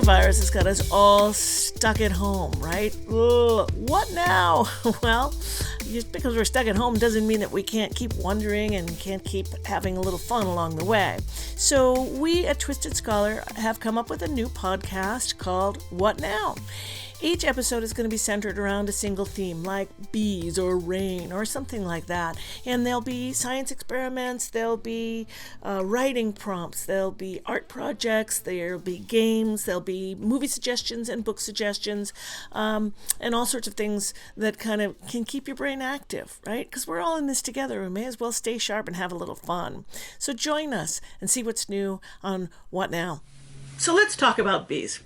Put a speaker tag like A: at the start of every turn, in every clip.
A: coronavirus has got us all stuck at home, right? Ugh, what now? Well, just because we're stuck at home doesn't mean that we can't keep wondering and can't keep having a little fun along the way. So we at Twisted Scholar have come up with a new podcast called What Now? Each episode is going to be centered around a single theme, like bees or rain or something like that. And there'll be science experiments, there'll be writing prompts, there'll be art projects, there'll be games, there'll be movie suggestions and book suggestions, and all sorts of things that kind of can keep your brain active, right? Because we're all in this together. We may as well stay sharp and have a little fun. So join us and see what's new on What Now? So let's talk about bees.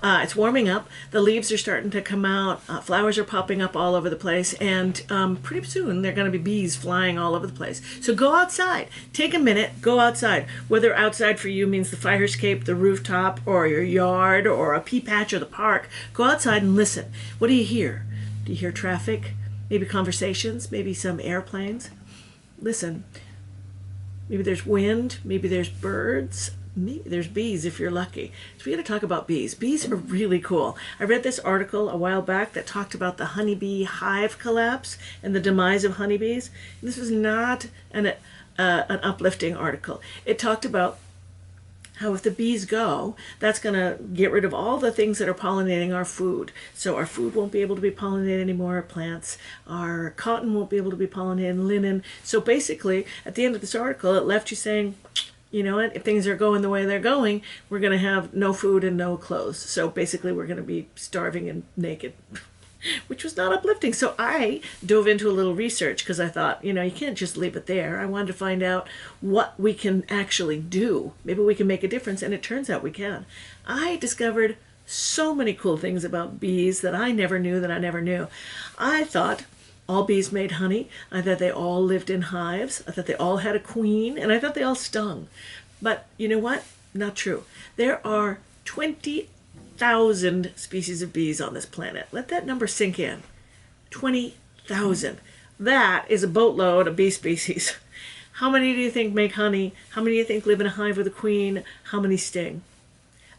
A: It's warming up. The leaves are starting to come out. Flowers are popping up all over the place. And pretty soon there are going to be bees flying all over the place. So go outside. Take a minute. Go outside. Whether outside for you means the fire escape, the rooftop, or your yard, or a pea patch, or the park. Go outside and listen. What do you hear? Do you hear traffic? Maybe conversations? Maybe some airplanes? Listen. Maybe there's wind. Maybe there's birds. Maybe there's bees if you're lucky. So we got to talk about bees. Bees are really cool. I read this article a while back that talked about the honeybee hive collapse and the demise of honeybees. This was not an uplifting article. It talked about how if the bees go, that's going to get rid of all the things that are pollinating our food. So our food won't be able to be pollinated anymore, our plants. Our cotton won't be able to be pollinated, linen. So basically, at the end of this article, it left you saying, you know what, if things are going the way they're going, we're going to have no food and no clothes. So basically we're going to be starving and naked, which was not uplifting. So I dove into a little research because I thought, you can't just leave it there. I wanted to find out what we can actually do. Maybe we can make a difference, and it turns out we can. I discovered so many cool things about bees that I never knew. I thought all bees made honey. I thought they all lived in hives. I thought they all had a queen, and I thought they all stung. But you know what? Not true. There are 20,000 species of bees on this planet. Let that number sink in. 20,000. That is a boatload of bee species. How many do you think make honey? How many do you think live in a hive with a queen? How many sting?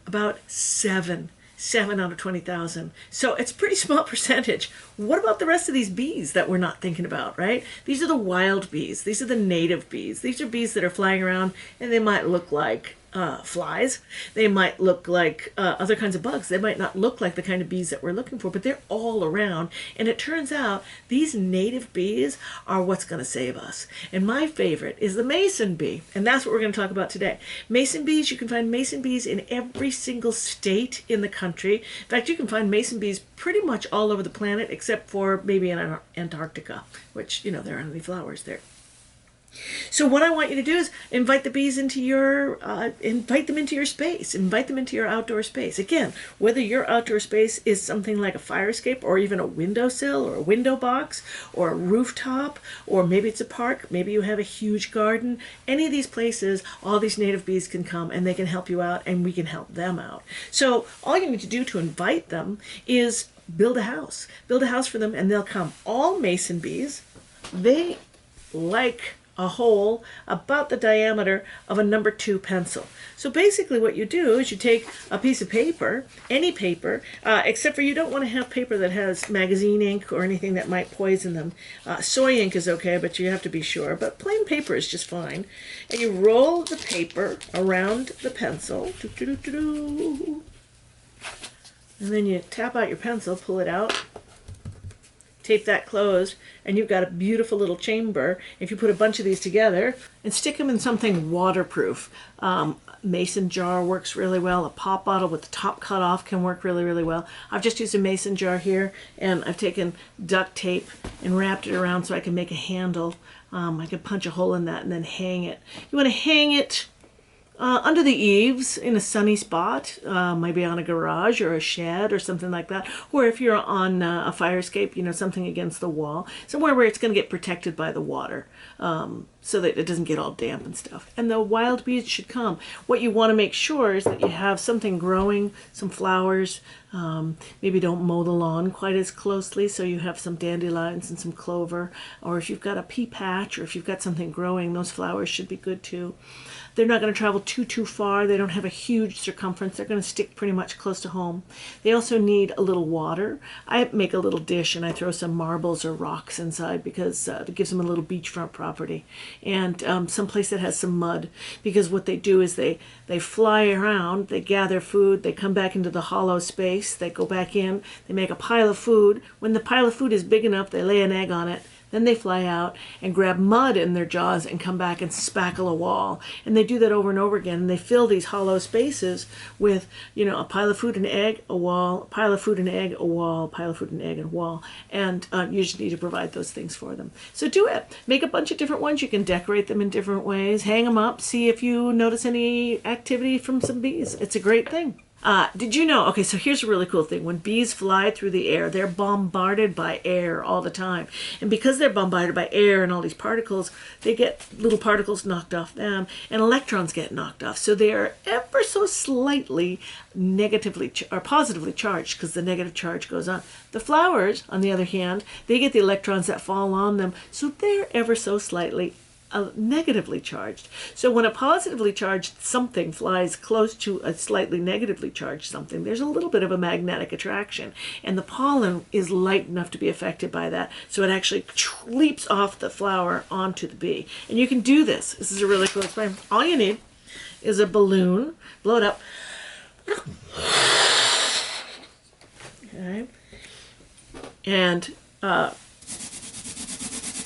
A: About 7. 7 out of 20,000. So it's a pretty small percentage. What about the rest of these bees that we're not thinking about, right? These are the wild bees. These are the native bees. These are bees that are flying around, and they might look like flies. They might look like other kinds of bugs. They might not look like the kind of bees that we're looking for, but they're all around. And it turns out these native bees are what's going to save us. And my favorite is the mason bee. And that's what we're going to talk about today. Mason bees, you can find mason bees in every single state in the country. In fact, you can find mason bees pretty much all over the planet, except for maybe in Antarctica, which, there aren't any flowers there. So what I want you to do is invite the bees into invite them into your space, invite them into your outdoor space. Again, whether your outdoor space is something like a fire escape or even a windowsill or a window box or a rooftop, or maybe it's a park, maybe you have a huge garden, any of these places, all these native bees can come and they can help you out and we can help them out. So all you need to do to invite them is build a house for them and they'll come. All mason bees, they like a hole about the diameter of a number 2 pencil. So basically what you do is you take a piece of paper, any paper, except for you don't want to have paper that has magazine ink or anything that might poison them. Soy ink is okay, but you have to be sure. But plain paper is just fine. And you roll the paper around the pencil. And then you tap out your pencil, pull it out, tape that closed, and you've got a beautiful little chamber. If you put a bunch of these together and stick them in something waterproof, mason jar works really well. A pop bottle with the top cut off can work really, really well. I've just used a mason jar here, and I've taken duct tape and wrapped it around so I can make a handle. I can punch a hole in that and then hang it. You want to hang it under the eaves in a sunny spot, maybe on a garage or a shed or something like that. Or if you're on a fire escape, something against the wall, somewhere where it's going to get protected by the water. so that it doesn't get all damp and stuff. And the wild bees should come. What you want to make sure is that you have something growing, some flowers. Maybe don't mow the lawn quite as closely, so you have some dandelions and some clover. Or if you've got a pea patch, or if you've got something growing, those flowers should be good too. They're not going to travel too far. They don't have a huge circumference. They're going to stick pretty much close to home. They also need a little water. I make a little dish and I throw some marbles or rocks inside because it gives them a little beachfront property, and someplace that has some mud, because what they do is they fly around, they gather food, they come back into the hollow space, they go back in, they make a pile of food. When the pile of food is big enough, they lay an egg on it. Then they fly out and grab mud in their jaws and come back and spackle a wall. And they do that over and over again. And they fill these hollow spaces with, a pile of food, an egg, a wall, a pile of food, an egg, a wall, a pile of food, an egg, and a wall. And you just need to provide those things for them. So do it. Make a bunch of different ones. You can decorate them in different ways. Hang them up. See if you notice any activity from some bees. It's a great thing. Did you know? Okay, so here's a really cool thing. When bees fly through the air, they're bombarded by air all the time. And because they're bombarded by air and all these particles, they get little particles knocked off them, and electrons get knocked off. So they are ever so slightly negatively or positively charged, because the negative charge goes on. The flowers, on the other hand, they get the electrons that fall on them, so they're ever so slightly negatively charged. So when a positively charged something flies close to a slightly negatively charged something, there's a little bit of a magnetic attraction, and the pollen is light enough to be affected by that, so it actually leaps off the flower onto the bee. And you can do this. This is a really cool experiment. All you need is a balloon. Blow it up. Okay. And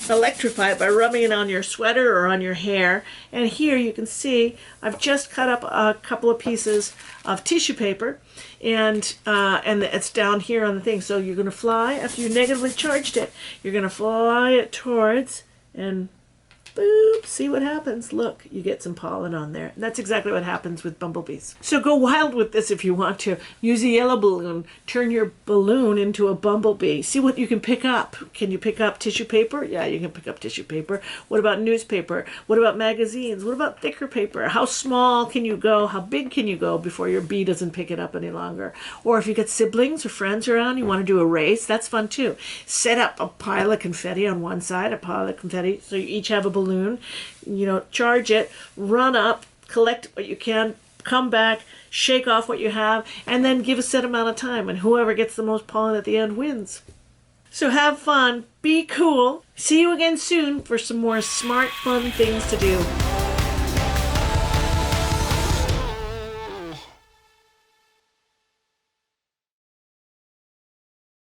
A: electrify it by rubbing it on your sweater or on your hair. And here you can see I've just cut up a couple of pieces of tissue paper, and it's down here on the thing. So you're going to fly, after you negatively charged it, you're going to fly it towards, and boop, see what happens. Look, you get some pollen on there. And that's exactly what happens with bumblebees. So go wild with this if you want to. Use a yellow balloon. Turn your balloon into a bumblebee. See what you can pick up. Can you pick up tissue paper? Yeah, you can pick up tissue paper. What about newspaper? What about magazines? What about thicker paper? How small can you go? How big can you go before your bee doesn't pick it up any longer? Or if you got siblings or friends around, you want to do a race, that's fun too. Set up a pile of confetti on one side, a pile of confetti, so you each have a balloon. Charge it, run up, collect what you can, come back, shake off what you have, and then give a set amount of time, and whoever gets the most pollen at the end wins. So have fun, be cool. See you again soon for some more smart, fun things to do.